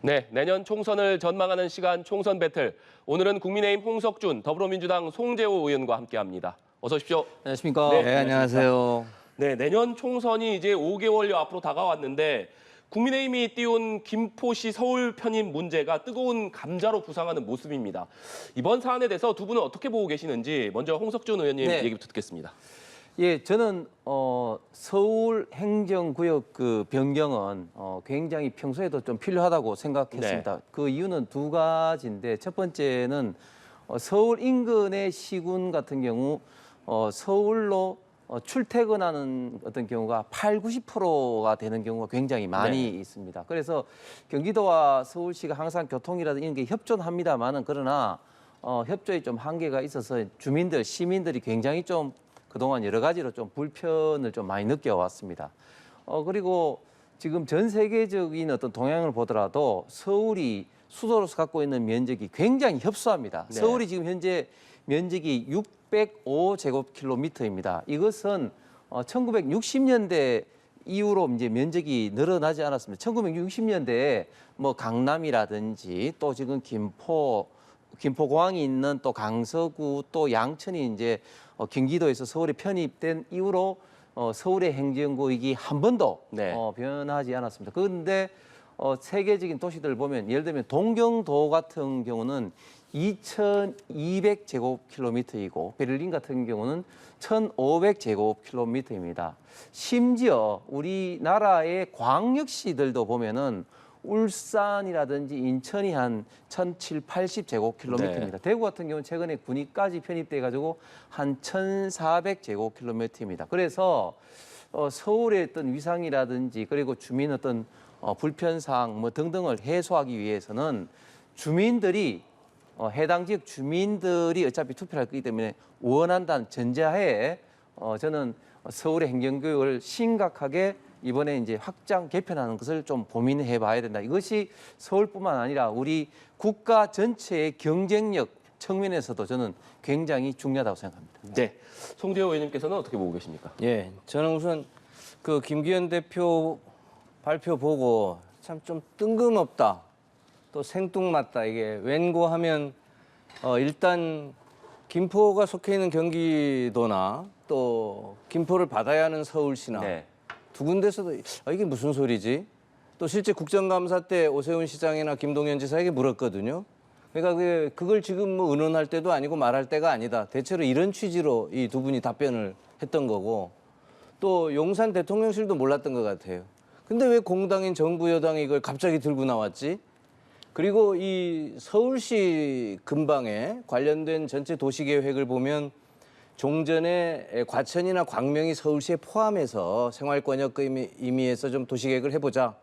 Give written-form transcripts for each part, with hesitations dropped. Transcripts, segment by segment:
네, 내년 총선을 전망하는 시간 총선 배틀. 오늘은 국민의힘 홍석준, 더불어민주당 송재호 의원과 함께합니다. 어서 오십시오. 안녕하십니까? 네, 네, 안녕하세요. 네, 내년 총선이 이제 5개월여 앞으로 다가왔는데 국민의힘이 띄운 김포시 서울 편입 문제가 뜨거운 감자로 부상하는 모습입니다. 이번 사안에 대해서 두 분은 어떻게 보고 계시는지 먼저 홍석준 의원님 네. 얘기부터 듣겠습니다. 예, 저는 서울 행정구역 그 변경은 굉장히 평소에도 좀 필요하다고 생각했습니다. 네. 그 이유는 두 가지인데 첫 번째는 서울 인근의 시군 같은 경우 서울로 출퇴근하는 어떤 경우가 90%가 되는 경우가 굉장히 많이 네. 있습니다. 그래서 경기도와 서울시가 항상 교통이라든 이런 게 협조합니다만은 그러나 협조에 좀 한계가 있어서 주민들, 시민들이 굉장히 좀 그동안 여러 가지로 좀 불편을 좀 많이 느껴왔습니다. 그리고 지금 전 세계적인 어떤 동향을 보더라도 서울이 수도로서 갖고 있는 면적이 굉장히 협소합니다. 네. 서울이 지금 현재 면적이 605제곱킬로미터입니다. 이것은 1960년대 이후로 이제 면적이 늘어나지 않았습니다. 1960년대에 뭐 강남이라든지 또 지금 김포공항이 있는 또 강서구 또 양천이 이제 경기도에서 서울에 편입된 이후로 서울의 행정구역이 한 번도 네. 변하지 않았습니다. 그런데 세계적인 도시들 보면 예를 들면 동경도 같은 경우는 2,200제곱킬로미터이고 베를린 같은 경우는 1,500제곱킬로미터입니다. 심지어 우리나라의 광역시들도 보면은 울산이라든지 인천이 한 1,780제곱킬로미터입니다. 네. 대구 같은 경우는 최근에 군위까지 편입돼 가지고 한 1,400제곱킬로미터입니다. 그래서 서울의 어떤 위상이라든지 그리고 주민 어떤 불편사항 뭐 등등을 해소하기 위해서는 주민들이 해당 지역 주민들이 어차피 투표를 할 거기 때문에 원한다는 전제하에 저는 서울의 행정구역을 심각하게 이번에 이제 확장 개편하는 것을 좀 고민해 봐야 된다. 이것이 서울뿐만 아니라 우리 국가 전체의 경쟁력 측면에서도 저는 굉장히 중요하다고 생각합니다. 네, 송재호 의원님께서는 어떻게 보고 계십니까? 예, 저는 우선 그 김기현 대표 발표 보고 참 좀 뜬금없다, 또 생뚱맞다. 이게 왠고 하면 일단 김포가 속해 있는 경기도나 또 김포를 받아야 하는 서울시나 네. 두 군데서도 이게 무슨 소리지? 또 실제 국정감사 때 오세훈 시장이나 김동연 지사에게 물었거든요. 그러니까 그걸 지금 뭐 의논할 때도 아니고 말할 때가 아니다. 대체로 이런 취지로 이 두 분이 답변을 했던 거고 또 용산 대통령실도 몰랐던 것 같아요. 근데 왜 공당인 정부 여당이 이걸 갑자기 들고 나왔지? 그리고 이 서울시 근방에 관련된 전체 도시계획을 보면 종전에 과천이나 광명이 서울시에 포함해서 생활권역 의미에서 좀 도시계획을 해보자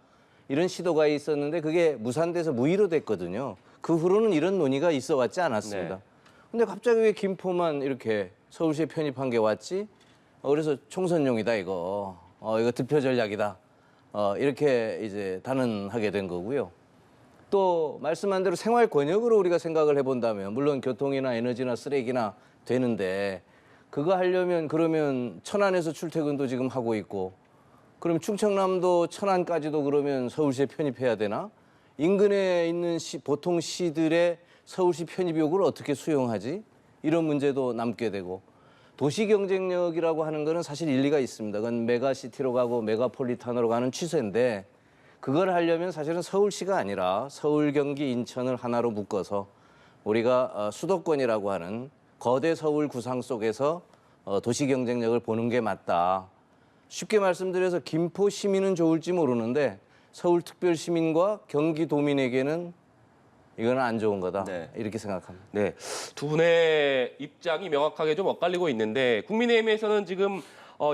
이런 시도가 있었는데 그게 무산돼서 무의로 됐거든요. 그 후로는 이런 논의가 있어 왔지 않았습니다. 네. 근데 갑자기 왜 김포만 이렇게 서울시에 편입한 게 왔지? 그래서 총선용이다 이거. 이거 득표 전략이다. 이렇게 이제 단언하게 된 거고요. 또 말씀한 대로 생활 권역으로 우리가 생각을 해본다면 물론 교통이나 에너지나 쓰레기나 되는데 그거 하려면 그러면 천안에서 출퇴근도 지금 하고 있고 그럼 충청남도 천안까지도 그러면 서울시에 편입해야 되나? 인근에 있는 보통 시들의 서울시 편입 요구를 어떻게 수용하지? 이런 문제도 남게 되고 도시 경쟁력이라고 하는 거는 사실 일리가 있습니다. 그건 메가시티로 가고 메가폴리탄으로 가는 추세인데 그걸 하려면 사실은 서울시가 아니라 서울, 경기, 인천을 하나로 묶어서 우리가 수도권이라고 하는 거대 서울 구상 속에서 도시 경쟁력을 보는 게 맞다. 쉽게 말씀드려서 김포 시민은 좋을지 모르는데 서울특별시민과 경기도민에게는 이거는 안 좋은 거다. 네. 이렇게 생각합니다. 네, 두 분의 입장이 명확하게 좀 엇갈리고 있는데 국민의힘에서는 지금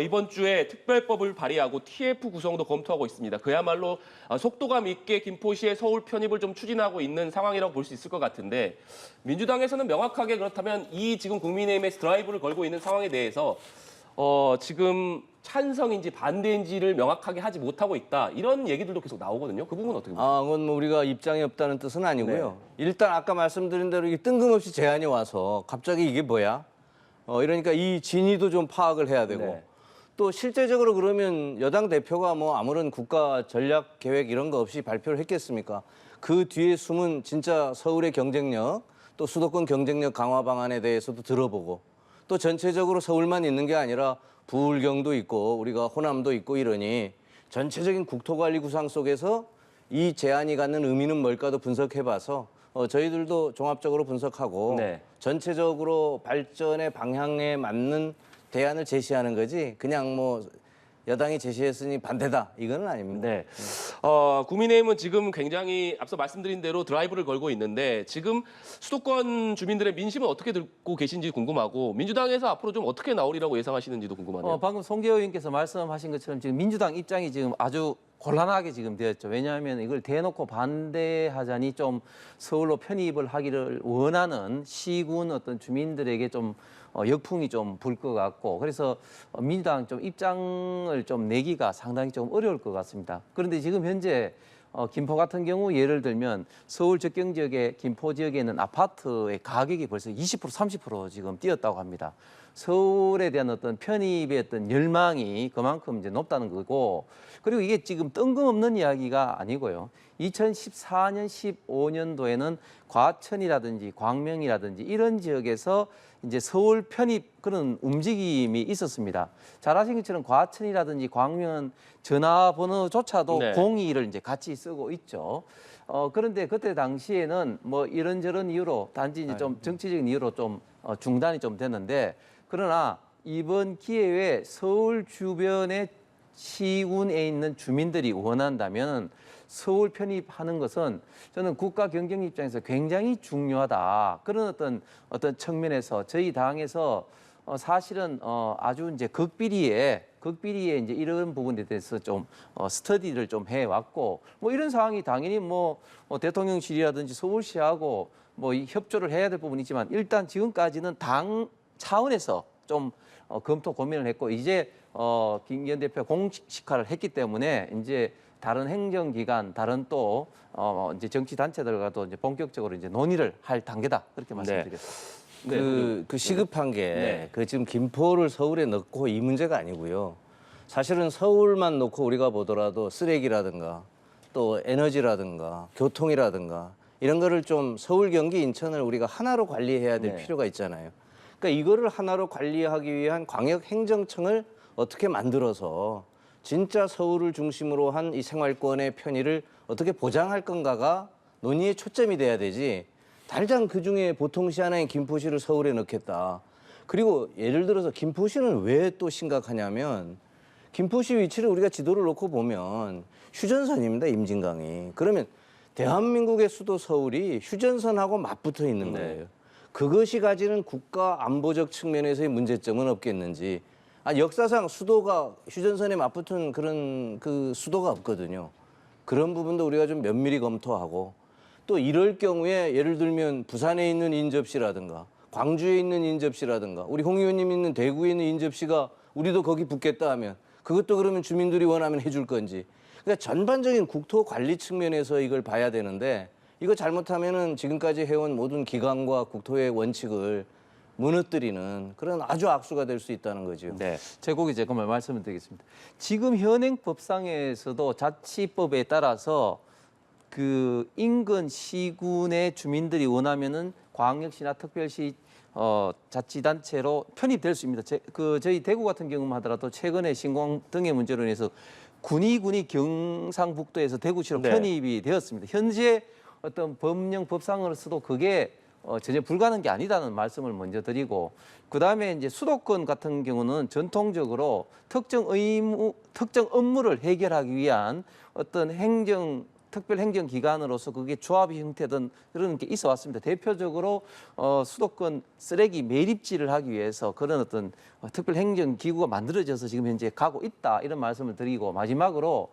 이번 주에 특별법을 발의하고 TF 구성도 검토하고 있습니다. 그야말로 속도감 있게 김포시의 서울 편입을 좀 추진하고 있는 상황이라고 볼 수 있을 것 같은데 민주당에서는 명확하게 그렇다면 이 지금 국민의힘에서 드라이브를 걸고 있는 상황에 대해서 지금 찬성인지 반대인지를 명확하게 하지 못하고 있다. 이런 얘기들도 계속 나오거든요. 그 부분은 어떻게 보세요? 그건 뭐 우리가 입장이 없다는 뜻은 아니고요. 일단 아까 말씀드린 대로 이게 뜬금없이 제안이 와서 갑자기 이게 뭐야? 이러니까 이 진위도 좀 파악을 해야 되고 네. 또 실제적으로 그러면 여당 대표가 뭐 아무런 국가 전략 계획 이런 거 없이 발표를 했겠습니까? 그 뒤에 숨은 진짜 서울의 경쟁력, 또 수도권 경쟁력 강화 방안에 대해서도 들어보고 또 전체적으로 서울만 있는 게 아니라 부울경도 있고 우리가 호남도 있고 이러니 전체적인 국토관리 구상 속에서 이 제안이 갖는 의미는 뭘까도 분석해봐서 저희들도 종합적으로 분석하고 네. 전체적으로 발전의 방향에 맞는 대안을 제시하는 거지 그냥 뭐 여당이 제시했으니 반대다 이거는 아닙니다. 네. 국민의힘은 지금 굉장히 앞서 말씀드린 대로 드라이브를 걸고 있는데 지금 수도권 주민들의 민심은 어떻게 듣고 계신지 궁금하고 민주당에서 앞으로 좀 어떻게 나오리라고 예상하시는지도 궁금하네요. 방금 송재호 의원께서 말씀하신 것처럼 지금 민주당 입장이 지금 아주 곤란하게 지금 되었죠. 왜냐하면 이걸 대놓고 반대하자니 좀 서울로 편입을 하기를 원하는 시군 어떤 주민들에게 좀 역풍이 좀 불 것 같고 그래서 민주당 좀 입장을 좀 내기가 상당히 좀 어려울 것 같습니다. 그런데 지금 현재 김포 같은 경우 예를 들면 서울 접경 지역의 김포 지역에 있는 아파트의 가격이 벌써 20% 30% 지금 뛰었다고 합니다. 서울에 대한 어떤 편입의 어떤 열망이 그만큼 이제 높다는 거고 그리고 이게 지금 뜬금없는 이야기가 아니고요. 2014년 15년도에는 과천이라든지 광명이라든지 이런 지역에서 이제 서울 편입 그런 움직임이 있었습니다. 잘 아시는 것처럼 과천이라든지 광명은 전화번호조차도 네. 02를 이제 같이 쓰고 있죠. 그런데 그때 당시에는 뭐 이런저런 이유로 단지 이제 좀 정치적인 이유로 좀 중단이 좀 됐는데 그러나 이번 기회에 서울 주변의 시군에 있는 주민들이 원한다면 서울 편입하는 것은 저는 국가 경쟁 입장에서 굉장히 중요하다. 그런 어떤 측면에서 저희 당에서 사실은 아주 이제 극비리에 이제 이런 부분에 대해서 좀 스터디를 좀 해왔고 뭐 이런 상황이 당연히 뭐 대통령실이라든지 서울시하고 뭐 이 협조를 해야 될 부분이 있지만 일단 지금까지는 당 차원에서 좀 검토 고민을 했고 이제 김기현 대표 공식화를 했기 때문에 이제 다른 행정기관, 다른 또 이제 정치 단체들과도 이제 본격적으로 이제 논의를 할 단계다 그렇게 말씀드리겠습니다. 그 시급한 게 그 지금 김포를 서울에 넣고 이 문제가 아니고요. 사실은 서울만 놓고 우리가 보더라도 쓰레기라든가 또 에너지라든가 교통이라든가 이런 거를 좀 서울, 경기, 인천을 우리가 하나로 관리해야 될 필요가 있잖아요. 그러니까 이거를 하나로 관리하기 위한 광역행정청을 어떻게 만들어서 진짜 서울을 중심으로 한 이 생활권의 편의를 어떻게 보장할 건가가 논의의 초점이 돼야 되지. 당장 그중에 보통시 하나인 김포시를 서울에 넣겠다. 그리고 예를 들어서 김포시는 왜 또 심각하냐면 김포시 위치를 우리가 지도를 놓고 보면 휴전선입니다. 임진강이. 그러면 대한민국의 수도 서울이 휴전선하고 맞붙어 있는 거예요. 그것이 가지는 국가 안보적 측면에서의 문제점은 없겠는지. 역사상 수도가 휴전선에 맞붙은 그런 그 수도가 없거든요. 그런 부분도 우리가 좀 면밀히 검토하고 또 이럴 경우에 예를 들면 부산에 있는 인접시라든가 광주에 있는 인접시라든가 우리 홍 의원님 있는 대구에 있는 인접시가 우리도 거기 붙겠다 하면 그것도 그러면 주민들이 원하면 해줄 건지. 그러니까 전반적인 국토 관리 측면에서 이걸 봐야 되는데 이거 잘못하면은 지금까지 해온 모든 기강과 국토의 원칙을 무너뜨리는 그런 아주 악수가 될 수 있다는 거죠. 네, 제곡이 제가 말씀을 드리겠습니다. 지금 현행 법상에서도 자치법에 따라서 그 인근 시군의 주민들이 원하면은 광역시나 특별시 자치단체로 편입될 수 있습니다. 저희 대구 같은 경우만 하더라도 최근에 신공 등의 문제로 인해서 군이 경상북도에서 대구시로 편입이 되었습니다. 현재 어떤 법령 법상으로서도 그게 전혀 불가능한 게 아니다는 말씀을 먼저 드리고 그다음에 이제 수도권 같은 경우는 전통적으로 특정 업무를 해결하기 위한 어떤 특별 행정 기관으로서 그게 조합 형태든 그런 게 있어 왔습니다. 대표적으로 수도권 쓰레기 매립지를 하기 위해서 그런 어떤 특별 행정 기구가 만들어져서 지금 현재 가고 있다 이런 말씀을 드리고 마지막으로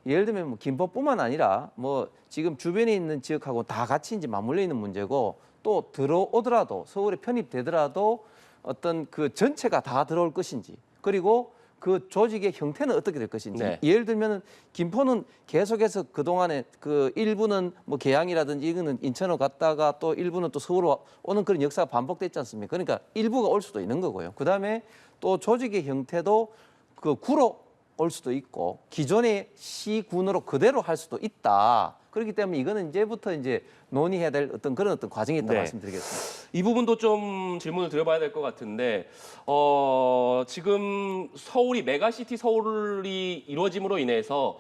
예를 들면 뭐 김포뿐만 아니라 뭐 지금 주변에 있는 지역하고 다 같이 이제 맞물려 있는 문제고 또 들어오더라도 서울에 편입되더라도 어떤 그 전체가 다 들어올 것인지 그리고 그 조직의 형태는 어떻게 될 것인지 예를 들면 김포는 계속해서 그동안에 그 일부는 뭐 계양이라든지 이거는 인천으로 갔다가 또 일부는 또 서울로 오는 그런 역사가 반복됐지 않습니까? 그러니까 일부가 올 수도 있는 거고요. 그다음에 또 조직의 형태도 그 구로 올 수도 있고 기존의 시군으로 그대로 할 수도 있다. 그렇기 때문에 이거는 이제부터 이제 논의해야 될 그런 과정이 있다고 네. 말씀드리겠습니다. 이 부분도 좀 질문을 드려봐야 될 것 같은데 지금 서울이 메가시티 서울이 이루어짐으로 인해서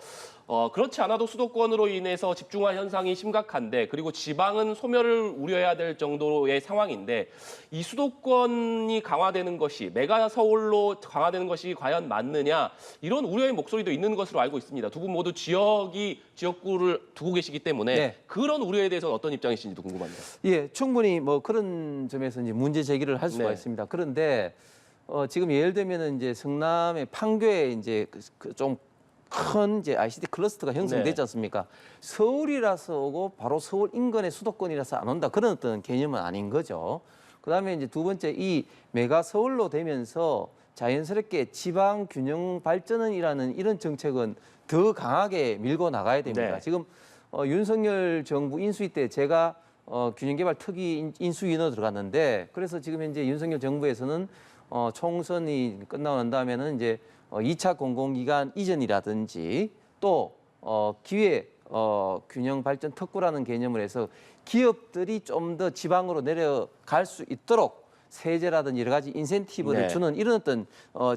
그렇지 않아도 수도권으로 인해서 집중화 현상이 심각한데 그리고 지방은 소멸을 우려해야 될 정도의 상황인데 이 수도권이 강화되는 것이 메가 서울로 강화되는 것이 과연 맞느냐 이런 우려의 목소리도 있는 것으로 알고 있습니다. 두 분 모두 지역구를 두고 계시기 때문에 네. 그런 우려에 대해서는 어떤 입장이신지도 궁금합니다. 예, 충분히 뭐 그런 점에서 이제 문제 제기를 할 수가 네. 있습니다. 그런데 지금 예를 들면은 이제 성남의 판교에 이제 좀 큰 이제 ICT 클러스터가 형성되지 네. 않습니까? 서울이라서 오고 바로 서울 인근의 수도권이라서 안 온다 그런 어떤 개념은 아닌 거죠. 그다음에 이제 두 번째 이 메가 서울로 되면서 자연스럽게 지방 균형 발전이라는 이런 정책은 더 강하게 밀고 나가야 됩니다. 네. 지금 윤석열 정부 인수위 때 제가 균형개발 특위 인수위원으로 들어갔는데 그래서 지금 현재 윤석열 정부에서는 총선이 끝나고 난 다음에는 이제 2차 공공기관 이전이라든지 또 기회 균형 발전 특구라는 개념을 해서 기업들이 좀 더 지방으로 내려갈 수 있도록 세제라든지 여러 가지 인센티브를 네. 주는 이런 어떤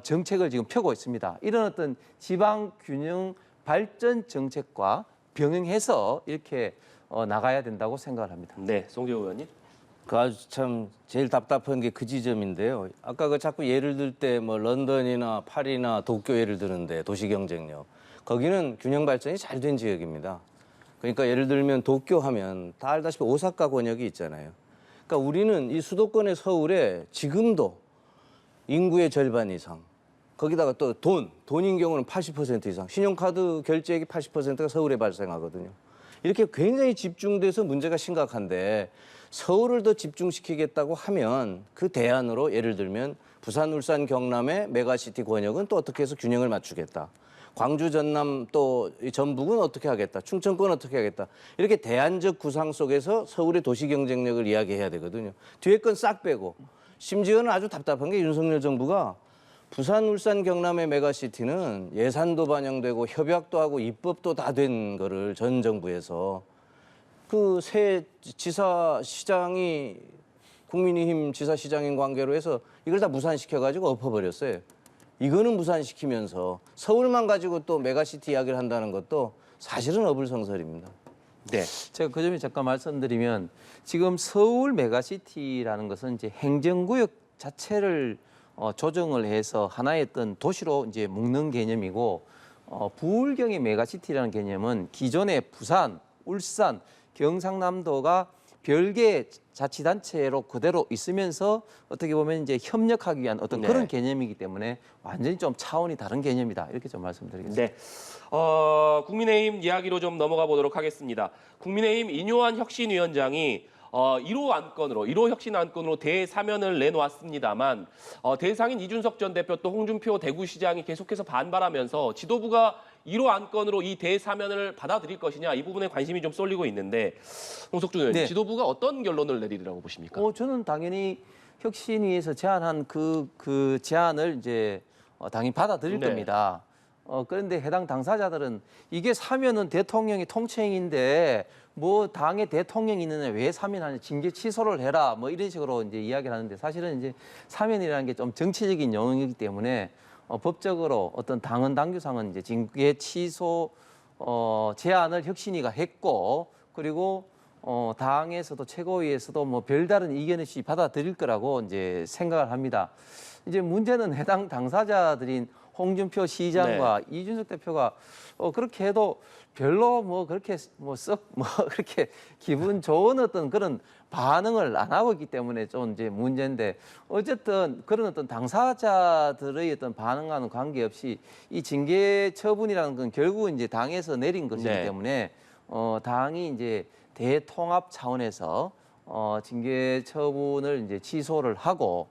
정책을 지금 펴고 있습니다. 이런 어떤 지방 균형 발전 정책과 병행해서 이렇게 나가야 된다고 생각을 합니다. 네, 송재호 의원님. 그 아주 참 제일 답답한 게 그 지점인데요. 아까 그 자꾸 예를 들 때 뭐 런던이나 파리나 도쿄 예를 드는데 도시 경쟁력 거기는 균형 발전이 잘 된 지역입니다. 그러니까 예를 들면 도쿄 하면 다 알다시피 오사카 권역이 있잖아요. 그러니까 우리는 이 수도권의 서울에 지금도 인구의 절반 이상 거기다가 또 돈인 경우는 80% 이상 신용카드 결제액이 80%가 서울에 발생하거든요. 이렇게 굉장히 집중돼서 문제가 심각한데 서울을 더 집중시키겠다고 하면 그 대안으로 예를 들면 부산, 울산, 경남의 메가시티 권역은 또 어떻게 해서 균형을 맞추겠다. 광주, 전남 또 전북은 어떻게 하겠다. 충청권 어떻게 하겠다. 이렇게 대안적 구상 속에서 서울의 도시 경쟁력을 이야기해야 되거든요. 뒤에 건 싹 빼고 심지어는 아주 답답한 게 윤석열 정부가 부산, 울산, 경남의 메가시티는 예산도 반영되고 협약도 하고 입법도 다 된 거를 전 정부에서 그 새 지사시장이 국민의힘 지사시장인 관계로 해서 이걸 다 무산시켜가지고 엎어버렸어요. 이거는 무산시키면서 서울만 가지고 또 메가시티 이야기를 한다는 것도 사실은 어불성설입니다. 네. 제가 그 점에 잠깐 말씀드리면 지금 서울 메가시티라는 것은 이제 행정구역 자체를 조정을 해서 하나의 어떤 도시로 이제 묶는 개념이고 부울경의 메가시티라는 개념은 기존의 부산, 울산, 경상남도가 별개의 자치단체로 그대로 있으면서 어떻게 보면 이제 협력하기 위한 어떤 네. 그런 개념이기 때문에 완전히 좀 차원이 다른 개념이다 이렇게 좀 말씀드리겠습니다. 네. 국민의힘 이야기로 좀 넘어가 보도록 하겠습니다. 국민의힘 인요한 혁신위원장이 1호 혁신 안건으로 대사면을 내놓았습니다만 대상인 이준석 전 대표 또 홍준표 대구시장이 계속해서 반발하면서 지도부가 1호 안건으로 이 대사면을 받아들일 것이냐 이 부분에 관심이 좀 쏠리고 있는데 홍석준 의원님 네. 지도부가 어떤 결론을 내리리라고 보십니까? 저는 당연히 혁신위에서 제안한 그 제안을 이제 당연히 받아들일 네. 겁니다. 그런데 해당 당사자들은 이게 사면은 대통령이 통치행위인데 뭐 당의 대통령이 있는데 왜 사면하냐 징계 취소를 해라 뭐 이런 식으로 이제 이야기를 하는데 사실은 이제 사면이라는 게 좀 정치적인 영역이기 때문에 법적으로 어떤 당헌 당규상은 이제 징계 취소 제안을 혁신위가 했고 그리고 당에서도 최고위에서도 뭐 별다른 이견 없이 받아들일 거라고 이제 생각을 합니다. 이제 문제는 해당 당사자들인 홍준표 시장과 이준석 대표가 그렇게 해도 별로 뭐 그렇게 그렇게 기분 좋은 어떤 그런 반응을 안 하고 있기 때문에 좀 이제 문제인데 어쨌든 그런 어떤 당사자들의 어떤 반응과는 관계없이 이 징계 처분이라는 건 결국은 이제 당에서 내린 것이기 네. 때문에 당이 이제 대통합 차원에서 징계 처분을 이제 취소를 하고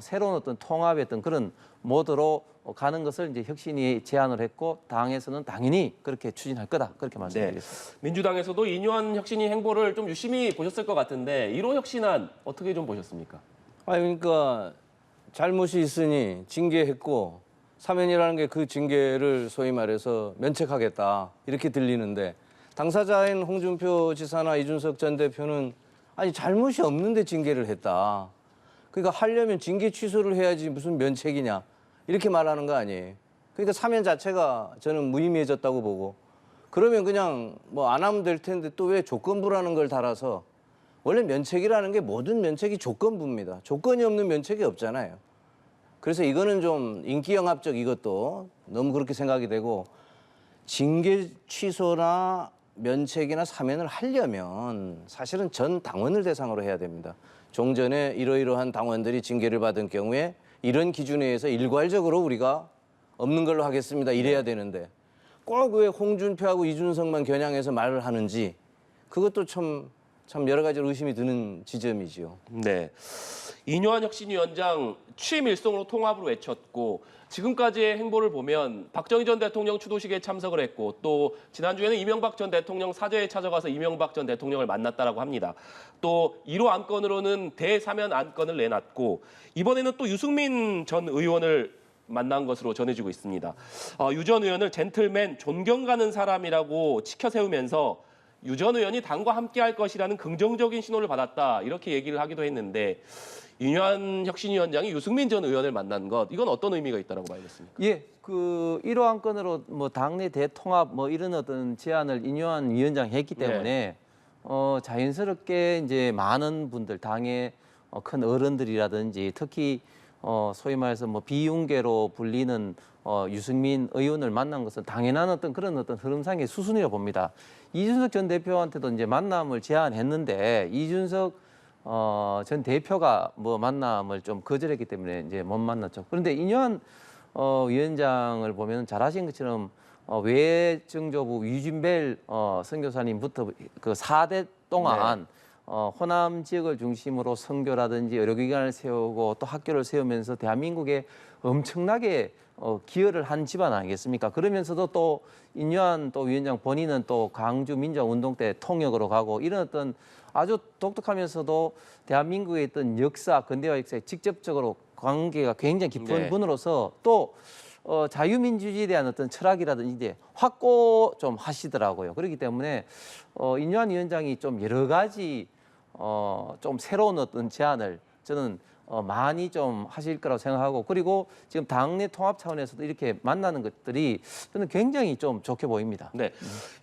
새로운 어떤 통합의 어떤 그런 모드로 가는 것을 이제 혁신이 제안을 했고 당에서는 당연히 그렇게 추진할 거다 그렇게 말씀드리겠습니다. 민주당에서도 인요한 혁신위 행보를 좀 유심히 보셨을 것 같은데 1호 혁신안 어떻게 좀 보셨습니까? 그러니까 잘못이 있으니 징계했고 사면이라는 게 그 징계를 소위 말해서 면책하겠다 이렇게 들리는데 당사자인 홍준표 지사나 이준석 전 대표는 아니 잘못이 없는데 징계를 했다. 그러니까 하려면 징계 취소를 해야지 무슨 면책이냐 이렇게 말하는 거 아니에요. 그러니까 사면 자체가 저는 무의미해졌다고 보고 그러면 그냥 뭐 안 하면 될 텐데 또 왜 조건부라는 걸 달아서 원래 면책이라는 게 모든 면책이 조건부입니다. 조건이 없는 면책이 없잖아요. 그래서 이거는 좀 인기영합적 이것도 너무 그렇게 생각이 되고 징계 취소나 면책이나 사면을 하려면 사실은 전 당원을 대상으로 해야 됩니다. 종전에 이러이러한 당원들이 징계를 받은 경우에 이런 기준에 의해서 일괄적으로 우리가 없는 걸로 하겠습니다. 이래야 되는데 꼭 왜 홍준표하고 이준석만 겨냥해서 말을 하는지 그것도 참 여러 가지로 의심이 드는 지점이지요. 네. 이뇨한 혁신위원장 취임 일성으로 통합으로 외쳤고 지금까지의 행보를 보면 박정희 전 대통령 추도식에 참석을 했고 또 지난주에는 이명박 전 대통령 사저에 찾아가서 이명박 전 대통령을 만났다라고 합니다. 또 1호 안건으로는 대사면 안건을 내놨고 이번에는 또 유승민 전 의원을 만난 것으로 전해지고 있습니다. 유 전 의원을 젠틀맨, 존경 가는 사람이라고 치켜 세우면서 유 전 의원이 당과 함께할 것이라는 긍정적인 신호를 받았다 이렇게 얘기를 하기도 했는데 이뇨한 혁신위원장이 유승민 전 의원을 만난 것 이건 어떤 의미가 있다라고 봐야겠습니까? 예, 그 1호 안건으로 뭐 당내 대통합 뭐 이런 어떤 제안을 이뇨한 위원장이 했기 때문에 자연스럽게 이제 많은 분들 당의 큰 어른들이라든지 특히 소위 말해서 뭐 비윤계로 불리는 유승민 의원을 만난 것은 당연한 어떤 그런 어떤 흐름상의 수순이라고 봅니다. 이준석 전 대표한테도 이제 만남을 제안했는데 이준석 전 대표가 뭐 만남을 좀 거절했기 때문에 이제 못 만났죠. 그런데 이뇨한 위원장을 보면 잘하신 것처럼 외정조부 유진벨 선교사님부터 그 4대 동안 호남 지역을 중심으로 선교라든지 의료기관을 세우고 또 학교를 세우면서 대한민국에 엄청나게 기여를 한 집안 아니겠습니까? 그러면서도 또 인류한 또 위원장 본인은 또 강주 민주화운동 때 통역으로 가고 이런 어떤 아주 독특하면서도 대한민국의 어떤 역사, 근대화 역사에 직접적으로 관계가 굉장히 깊은 분으로서 또 자유민주주의에 대한 어떤 철학이라든지 이제 확고 좀 하시더라고요. 그렇기 때문에 인류한 위원장이 좀 여러 가지 좀 새로운 어떤 제안을 저는 많이 좀 하실 거라고 생각하고 그리고 지금 당내 통합 차원에서도 이렇게 만나는 것들이 저는 굉장히 좀 좋게 보입니다. 네,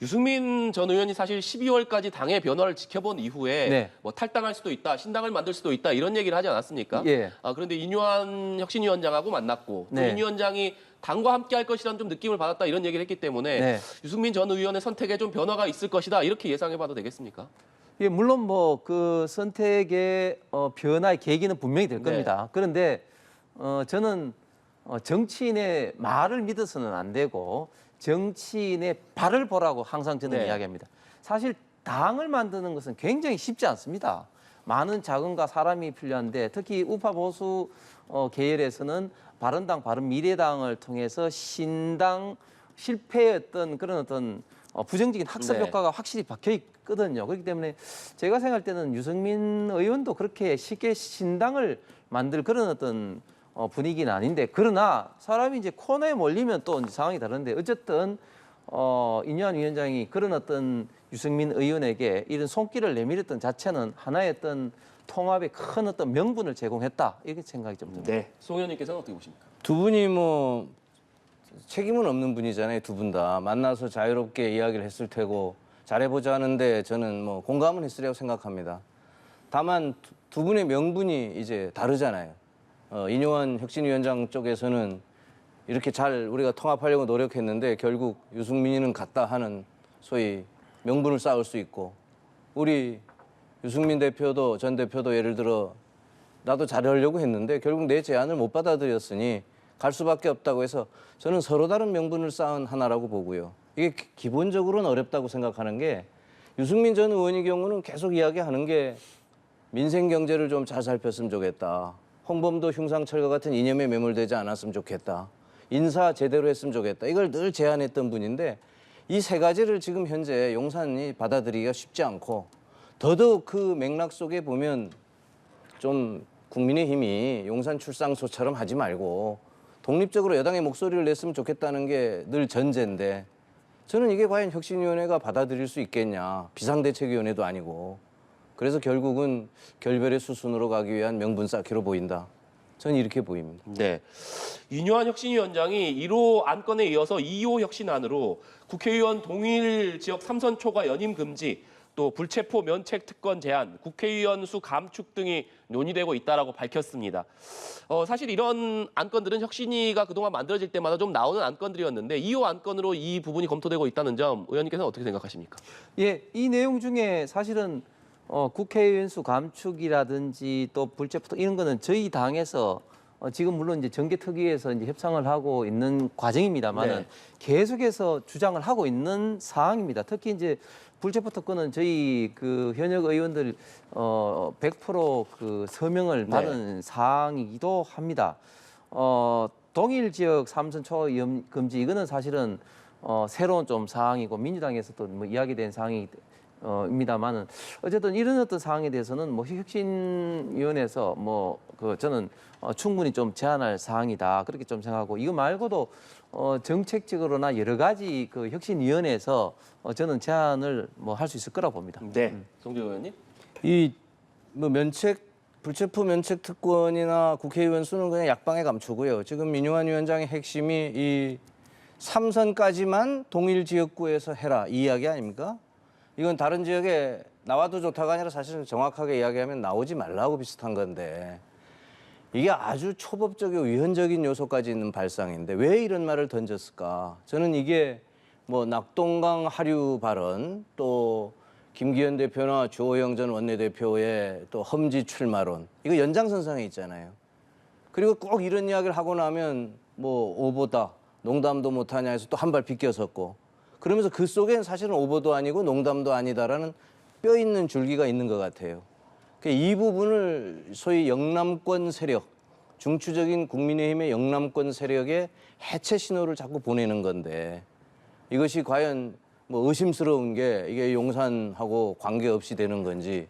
유승민 전 의원이 사실 12월까지 당의 변화를 지켜본 이후에 뭐 탈당할 수도 있다, 신당을 만들 수도 있다 이런 얘기를 하지 않았습니까? 예. 그런데 이뇨한 혁신위원장하고 만났고 또 이 위원장이 당과 함께할 것이라는 좀 느낌을 받았다 이런 얘기를 했기 때문에 유승민 전 의원의 선택에 좀 변화가 있을 것이다 이렇게 예상해봐도 되겠습니까? 예, 물론 뭐 그 선택의 변화의 계기는 분명히 될 겁니다. 그런데 저는 정치인의 말을 믿어서는 안 되고 정치인의 발을 보라고 항상 저는 이야기합니다. 사실 당을 만드는 것은 굉장히 쉽지 않습니다. 많은 자금과 사람이 필요한데 특히 우파 보수 계열에서는 바른당, 바른미래당을 통해서 신당 실패했던 그런 어떤 부정적인 학습 효과가 확실히 박혀 있거든요. 그렇기 때문에 제가 생각할 때는 유승민 의원도 그렇게 쉽게 신당을 만들 그런 어떤 분위기는 아닌데 그러나 사람이 이제 코너에 몰리면 또 이제 상황이 다른데 어쨌든 이뇨한 위원장이 그런 어떤 유승민 의원에게 이런 손길을 내밀었던 자체는 하나의 어떤 통합의 큰 어떤 명분을 제공했다 이렇게 생각이 좀 듭니다. 네, 송 의원님께서는 어떻게 보십니까? 두 분이 뭐 책임은 없는 분이잖아요. 두 분 다 만나서 자유롭게 이야기를 했을 테고 잘해보자 하는데 저는 뭐 공감은 했으리라고 생각합니다. 다만 두 분의 명분이 이제 다르잖아요. 이뇨한 혁신위원장 쪽에서는 이렇게 잘 우리가 통합하려고 노력했는데 결국 유승민이는 갔다 하는 소위 명분을 쌓을 수 있고 우리 유승민 대표도 전 대표도 예를 들어 나도 잘하려고 했는데 결국 내 제안을 못 받아들였으니 갈 수밖에 없다고 해서 저는 서로 다른 명분을 쌓은 하나라고 보고요. 이게 기본적으로는 어렵다고 생각하는 게 유승민 전 의원의 경우는 계속 이야기하는 게 민생 경제를 좀 잘 살폈으면 좋겠다. 홍범도 흉상철과 같은 이념에 매몰되지 않았으면 좋겠다. 인사 제대로 했으면 좋겠다. 이걸 늘 제안했던 분인데 이 세 가지를 지금 현재 용산이 받아들이기가 쉽지 않고 더더욱 그 맥락 속에 보면 좀 국민의힘이 용산 출상소처럼 하지 말고 독립적으로 여당의 목소리를 냈으면 좋겠다는 게 늘 전제인데 저는 이게 과연 혁신위원회가 받아들일 수 있겠냐. 비상대책위원회도 아니고. 그래서 결국은 결별의 수순으로 가기 위한 명분 쌓기로 보인다. 저는 이렇게 보입니다. 네. 윤여한 혁신위원장이 1호 안건에 이어서 2호 혁신안으로 국회의원 동일 지역 3선 초과 연임 금지, 또 불체포 면책 특권 제한, 국회의원 수 감축 등이 논의되고 있다라고 밝혔습니다. 사실 이런 안건들은 혁신위가 그동안 만들어질 때마다 좀 나오는 안건들이었는데 2호 안건으로 이 부분이 검토되고 있다는 점 의원님께서는 어떻게 생각하십니까? 예, 이 내용 중에 사실은 국회의원 수 감축이라든지 또 불체포 이런 거는 저희 당에서 지금 물론 이제 정개특위에서 이제 협상을 하고 있는 과정입니다만은 네. 계속해서 주장을 하고 있는 사항입니다. 특히 이제 불체포 특권은 저희 그 현역 의원들 100%그 서명을 받은 사항이기도 합니다. 동일 지역 3선 초과 금지 이거는 사실은 새로운 좀 사항이고 민주당에서도 뭐 이야기된 사항이 입니다만은 어쨌든 이런 어떤 사항에 대해서는 뭐 혁신위원회에서 뭐 그 저는 충분히 좀 제한할 사항이다 그렇게 좀 생각하고 이거 말고도 정책적으로나 여러 가지 그 혁신위원회에서 저는 제한을 뭐 할 수 있을 거라고 봅니다. 네. 송재 의원님? 이 뭐 불체포 면책 특권이나 국회의원 수는 그냥 약방에 감추고요. 지금 민유한 위원장의 핵심이 이 3선까지만 동일 지역구에서 해라 이 이야기 아닙니까? 이건 다른 지역에 나와도 좋다가 아니라 사실은 정확하게 이야기하면 나오지 말라고 비슷한 건데 이게 아주 초법적이고 위헌적인 요소까지 있는 발상인데 왜 이런 말을 던졌을까? 저는 이게 뭐 낙동강 하류 발언 또 김기현 대표나 주호영 전 원내대표의 또 험지 출마론 이거 연장선상에 있잖아요. 그리고 꼭 이런 이야기를 하고 나면 뭐 오보다 농담도 못하냐 해서 또 한 발 비껴섰고 그러면서 그 속엔 사실은 오보도 아니고 농담도 아니다라는 뼈 있는 줄기가 있는 것 같아요. 이 부분을 소위 영남권 세력, 중추적인 국민의힘의 영남권 세력의 해체 신호를 자꾸 보내는 건데 이것이 과연 뭐 의심스러운 게 이게 용산하고 관계없이 되는 건지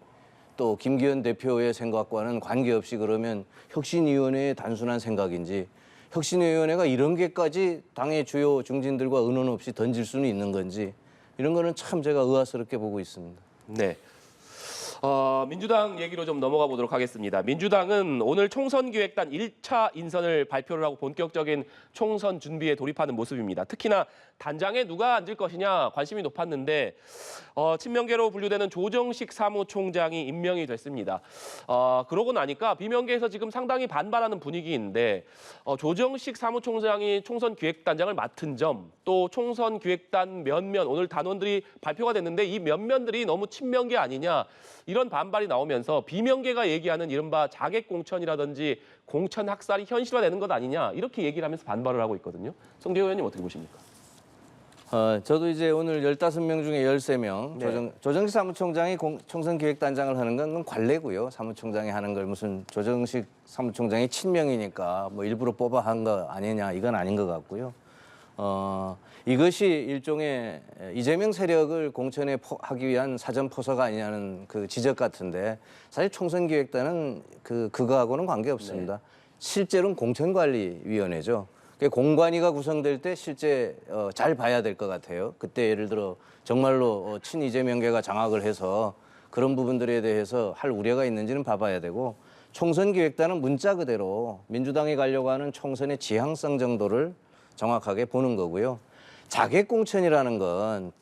또 김기현 대표의 생각과는 관계없이 그러면 혁신위원회의 단순한 생각인지 혁신위원회가 이런 게까지 당의 주요 중진들과 의논 없이 던질 수는 있는 건지 이런 거는 참 제가 의아스럽게 보고 있습니다. 네. 민주당 얘기로 좀 넘어가 보도록 하겠습니다. 민주당은 오늘 총선기획단 1차 인선을 발표를 하고 본격적인 총선 준비에 돌입하는 모습입니다. 특히나 단장에 누가 앉을 것이냐 관심이 높았는데 친명계로 분류되는 조정식 사무총장이 임명이 됐습니다. 그러고 나니까 비명계에서 지금 상당히 반발하는 분위기인데 조정식 사무총장이 총선기획단장을 맡은 점, 또 총선기획단 면면 오늘 단원들이 발표가 됐는데 이 면면들이 너무 친명계 아니냐 이런 반발이 나오면서 비명계가 얘기하는 이른바 자객공천이라든지 공천 학살이 현실화되는 것 아니냐 이렇게 얘기를 하면서 반발을 하고 있거든요. 송대 의원님 어떻게 보십니까? 저도 이제 오늘 15명 중에 13명 네. 조정식 사무총장이 총선기획단장을 하는 건 관례고요. 사무총장이 하는 걸 무슨 조정식 사무총장이 친명이니까 뭐 일부러 뽑아 한 거 아니냐 이건 아닌 것 같고요. 이것이 일종의 이재명 세력을 공천에 하기 위한 사전 포서가 아니냐는 그 지적 같은데 사실 총선기획단은 그거하고는 관계없습니다. 네. 실제로는 공천관리위원회죠. 공관위가 구성될 때 실제 잘 봐야 될 것 같아요. 그때 예를 들어 정말로 친이재명계가 장악을 해서 그런 부분들에 대해서 할 우려가 있는지는 봐봐야 되고 총선기획단은 문자 그대로 민주당이 가려고 하는 총선의 지향성 정도를 정확하게 보는 거고요. 자객공천이라는 건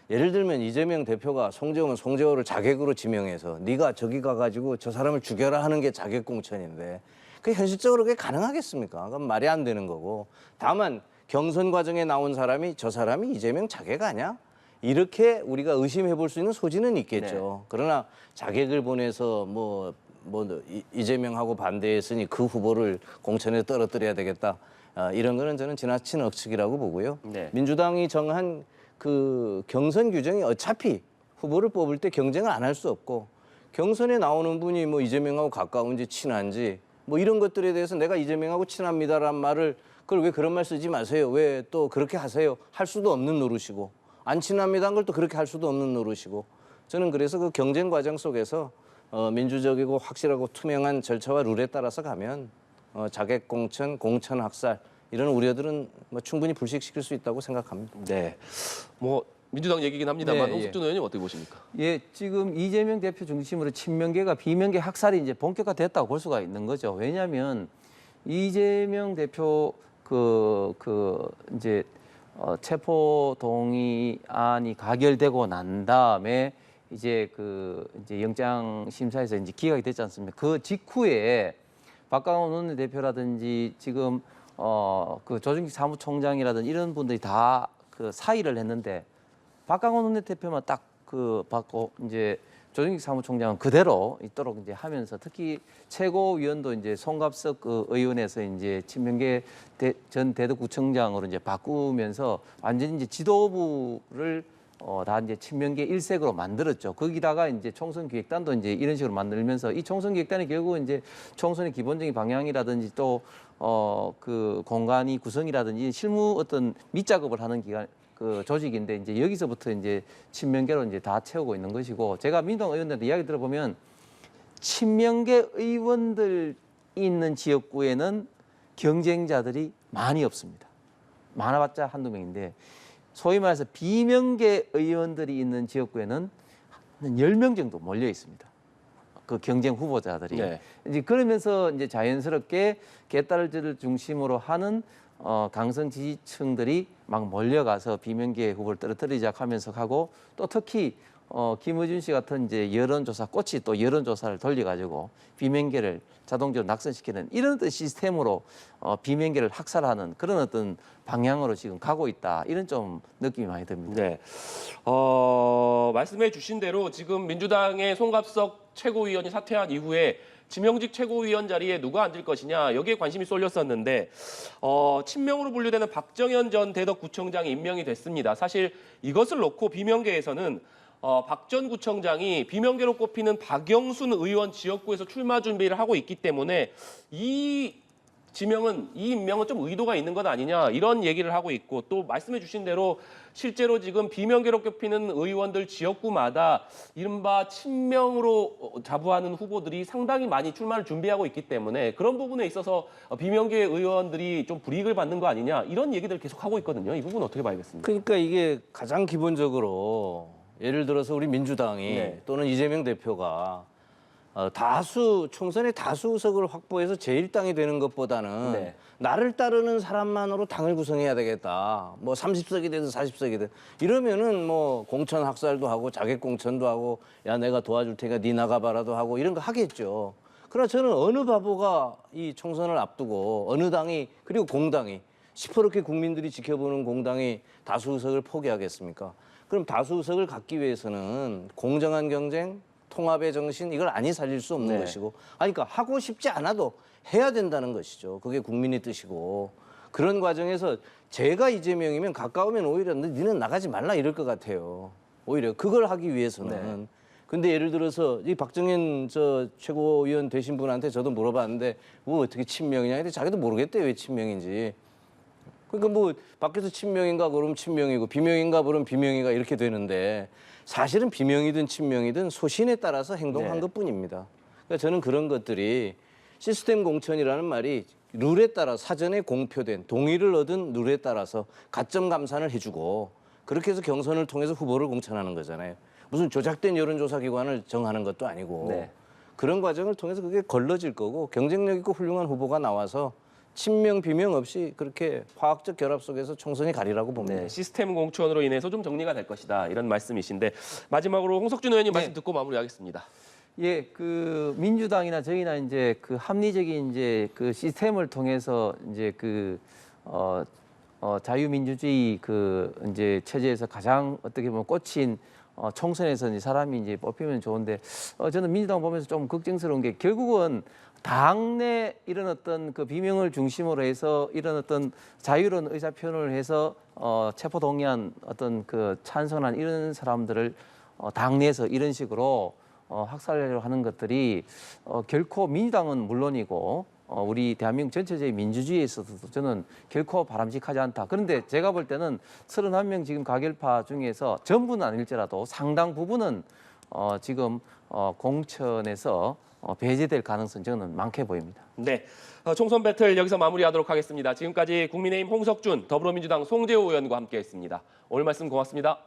예를 들면 이재명 대표가 송재호를 자객으로 지명해서 네가 저기 가가지고 저 사람을 죽여라 하는 게 자객공천인데 그 현실적으로 그게 가능하겠습니까? 그건 말이 안 되는 거고 다만 경선 과정에 나온 사람이 저 사람이 이재명 자객 아니야? 이렇게 우리가 의심해 볼 수 있는 소지는 있겠죠. 네. 그러나 자객을 보내서 이재명하고 반대했으니 그 후보를 공천에 떨어뜨려야 되겠다. 이런 거는 저는 지나친 억측이라고 보고요. 네. 민주당이 정한 그 경선 규정이 어차피 후보를 뽑을 때 경쟁을 안 할 수 없고 경선에 나오는 분이 뭐 이재명하고 가까운지 친한지 뭐 이런 것들에 대해서 내가 이재명하고 친합니다라는 말을 그걸 왜 그런 말 쓰지 마세요. 왜 또 그렇게 하세요. 할 수도 없는 노릇이고 안 친합니다는 걸 또 그렇게 할 수도 없는 노릇이고 저는 그래서 그 경쟁 과정 속에서 민주적이고 확실하고 투명한 절차와 룰에 따라서 가면 자객공천, 공천학살 이런 우려들은 뭐 충분히 불식시킬 수 있다고 생각합니다. 네. 뭐 민주당 얘기긴 합니다만 네, 홍석준 의원님 어떻게 보십니까? 예, 지금 이재명 대표 중심으로 친명계가 비명계 학살이 이제 본격화됐다고 볼 수가 있는 거죠. 왜냐하면 이재명 대표 이제 체포 동의안이 가결되고 난 다음에 이제 이제 영장 심사에서 이제 기각이 됐지 않습니까? 그 직후에 박강원 원내대표라든지 지금 그 조중기 사무총장이라든지 이런 분들이 다 그 사의를 했는데 박강원 원내대표만 딱 받고 이제 조중기 사무총장은 그대로 있도록 이제 하면서 특히 최고위원도 이제 송갑석 의원에서 이제 친명계 전 대덕구청장으로 이제 바꾸면서 완전히 이제 지도부를 다 이제 친명계 일색으로 만들었죠. 거기다가 이제 총선 기획단도 이제 이런 식으로 만들면서 이 총선 기획단이 결국 이제 총선의 기본적인 방향이라든지 또 그 공간이 구성이라든지 실무 어떤 밑작업을 하는 기관 조직인데 이제 여기서부터 이제 친명계로 이제 다 채우고 있는 것이고 제가 민주당 의원들한테 이야기 들어보면 친명계 의원들 있는 지역구에는 경쟁자들이 많이 없습니다. 많아봤자 한두 명인데 소위 말해서 비명계 의원들이 있는 지역구에는 한 10명 정도 몰려 있습니다. 그 경쟁 후보자들이. 네. 이제 그러면서 이제 자연스럽게 개딸들을 중심으로 하는 강성 지지층들이 막 몰려가서 비명계 후보를 떨어뜨리자 하면서 하고 또 특히 김어준 씨 같은 이제 여론조사 꽃이 또 여론조사를 돌려가지고 비명계를 자동적으로 낙선시키는 이런 어떤 시스템으로 비명계를 학살하는 그런 어떤 방향으로 지금 가고 있다 이런 좀 느낌이 많이 듭니다. 네. 말씀해 주신 대로 지금 민주당의 송갑석 최고위원이 사퇴한 이후에 지명직 최고위원 자리에 누가 앉을 것이냐 여기에 관심이 쏠렸었는데 친명으로 분류되는 박정현 전 대덕구청장이 임명이 됐습니다. 사실 이것을 놓고 비명계에서는 박 전 구청장이 비명계로 꼽히는 박영순 의원 지역구에서 출마 준비를 하고 있기 때문에 이 임명은 좀 의도가 있는 것 아니냐 이런 얘기를 하고 있고 또 말씀해 주신 대로 실제로 지금 비명계로 꼽히는 의원들 지역구마다 이른바 친명으로 자부하는 후보들이 상당히 많이 출마를 준비하고 있기 때문에 그런 부분에 있어서 비명계 의원들이 좀 불이익을 받는 거 아니냐 이런 얘기들 계속 하고 있거든요. 이 부분 어떻게 봐야겠습니까? 그러니까 이게 가장 기본적으로 예를 들어서 우리 민주당이 네. 또는 이재명 대표가 총선의 다수 의석을 확보해서 제1당이 되는 것보다는 네. 나를 따르는 사람만으로 당을 구성해야 되겠다. 뭐 30석이 되든 40석이 되든 이러면은 뭐 공천 학살도 하고 자객 공천도 하고 야 내가 도와줄 테니까 네 나가봐라도 하고 이런 거 하겠죠. 그러나 저는 어느 바보가 이 총선을 앞두고 어느 당이 그리고 공당이 시퍼렇게 국민들이 지켜보는 공당이 다수 의석을 포기하겠습니까? 그럼 다수 의석을 갖기 위해서는 공정한 경쟁, 통합의 정신 이걸 아니 살릴 수 없는 네. 것이고 그러니까 하고 싶지 않아도 해야 된다는 것이죠. 그게 국민의 뜻이고 그런 과정에서 제가 이재명이면 가까우면 오히려 니는 나가지 말라 이럴 것 같아요. 오히려 그걸 하기 위해서는. 네. 근데 예를 들어서 이 박정현 최고위원 되신 분한테 저도 물어봤는데 뭐 어떻게 친명이냐 근데 자기도 모르겠대요 왜 친명인지. 그러니까 뭐 밖에서 친명인가 그러면 친명이고 비명인가 그러면 비명이가 이렇게 되는데 사실은 비명이든 친명이든 소신에 따라서 행동한 네. 것뿐입니다. 그러니까 저는 그런 것들이 시스템 공천이라는 말이 룰에 따라 사전에 공표된 동의를 얻은 룰에 따라서 가점 감산을 해주고 그렇게 해서 경선을 통해서 후보를 공천하는 거잖아요. 무슨 조작된 여론조사 기관을 정하는 것도 아니고 네. 그런 과정을 통해서 그게 걸러질 거고 경쟁력 있고 훌륭한 후보가 나와서 친명 비명 없이 그렇게 화학적 결합 속에서 총선이 가리라고 봅니다. 네, 시스템 공천으로 인해서 좀 정리가 될 것이다 이런 말씀이신데 마지막으로 홍석준 의원님 말씀 듣고 마무리하겠습니다. 예, 그 민주당이나 저희나 이제 그 합리적인 이제 그 시스템을 통해서 이제 자유민주주의 이제 체제에서 가장 어떻게 보면 꽂힌 총선에서 이제 사람이 이제 뽑히면 좋은데 저는 민주당 보면서 좀 걱정스러운 게 결국은 당내 이런 어떤 그 비명을 중심으로 해서 이런 어떤 자유로운 의사 표현을 해서 체포 동의안 어떤 그 찬성한 이런 사람들을 당내에서 이런 식으로 학살하려고 하는 것들이 결코 민주당은 물론이고 우리 대한민국 전체적인 민주주의에 있어서도 저는 결코 바람직하지 않다. 그런데 제가 볼 때는 31명 지금 가결파 중에서 전부는 아닐지라도 상당 부분은 지금 공천에서 배제될 가능성 저는 많게 보입니다. 네, 총선 배틀 여기서 마무리하도록 하겠습니다. 지금까지 국민의힘 홍석준, 더불어민주당 송재호 의원과 함께했습니다. 오늘 말씀 고맙습니다.